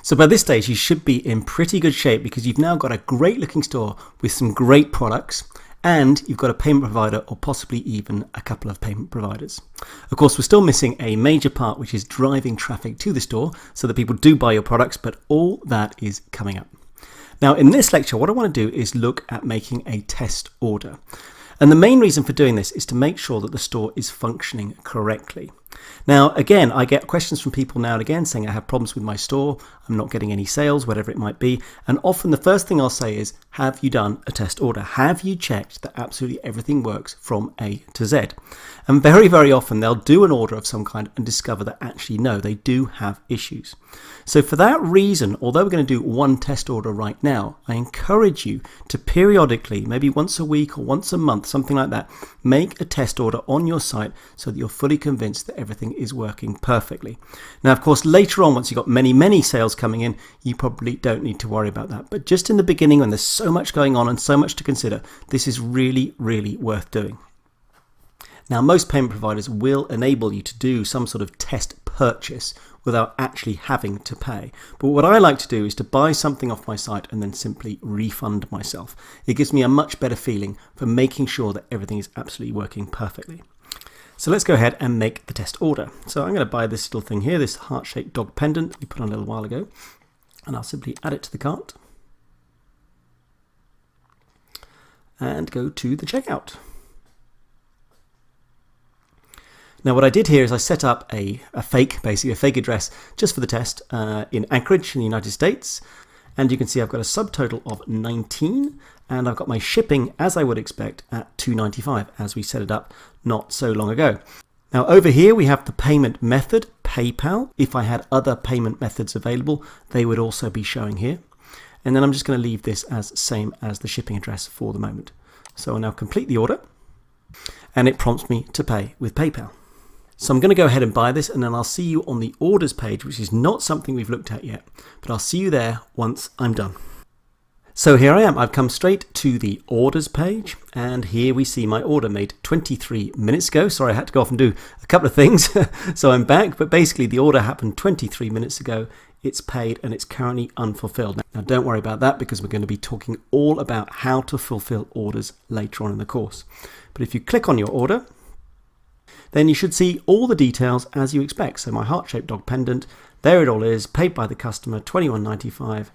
So by this stage, you should be in pretty good shape because you've now got a great looking store with some great products, and you've got a payment provider or possibly even a couple of payment providers. Of course, we're still missing a major part, which is driving traffic to the store so that people do buy your products, but all that is coming up. Now, in this lecture, what I want to do is look at making a test order. And the main reason for doing this is to make sure that the store is functioning correctly. Now, again, I get questions from people now and again saying I have problems with my store, I'm not getting any sales, whatever it might be. And often the first thing I'll say is, have you done a test order? Have you checked that absolutely everything works from A to Z? And very, very often they'll do an order of some kind and discover that actually no, they do have issues. So for that reason, although we're going to do one test order right now, I encourage you to periodically, maybe once a week or once a month, something like that, make a test order on your site so that you're fully convinced that everything is working perfectly. Now, of course, later on, once you've got many, many sales coming in, you probably don't need to worry about that. But just in the beginning, when there's so much going on and so much to consider, this is really, really worth doing. Now, most payment providers will enable you to do some sort of test purchase without actually having to pay. But what I like to do is to buy something off my site and then simply refund myself. It gives me a much better feeling for making sure that everything is absolutely working perfectly. So let's go ahead and make the test order. So I'm going to buy this little thing here, this heart-shaped dog pendant we put on a little while ago, and I'll simply add it to the cart and go to the checkout. Now what I did here is I set up a fake address just for the test in Anchorage in the United States. And you can see I've got a subtotal of 19 and I've got my shipping, as I would expect, at $2.95 as we set it up not so long ago. Now over here we have the payment method, PayPal. If I had other payment methods available, they would also be showing here. And then I'm just going to leave this as same as the shipping address for the moment. So I'll now complete the order and it prompts me to pay with PayPal. So I'm going to go ahead and buy this and then I'll see you on the orders page, which is not something we've looked at yet, but I'll see you there once I'm done. So here I am, I've come straight to the orders page and here we see my order made 23 minutes ago. Sorry, I had to go off and do a couple of things, so I'm back, but basically the order happened 23 minutes ago. It's paid and it's currently unfulfilled. Now don't worry about that because we're going to be talking all about how to fulfill orders later on in the course. But if you click on your order, then you should see all the details as you expect. So my heart-shaped dog pendant, there it all is, paid by the customer, $21.95.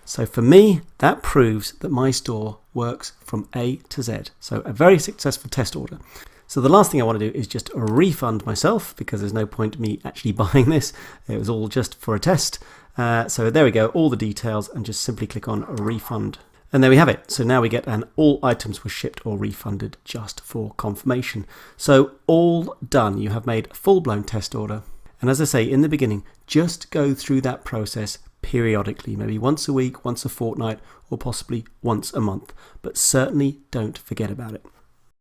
So for me, that proves that my store works from A to Z. So a very successful test order. So the last thing I want to do is just refund myself because there's no point me actually buying this. It was all just for a test. So there we go, all the details, and just simply click on refund. And there we have it. So now we get an all items were shipped or refunded just for confirmation. So all done. You have made a full-blown test order. And as I say in the beginning, just go through that process periodically, maybe once a week, once a fortnight, or possibly once a month. But certainly don't forget about it.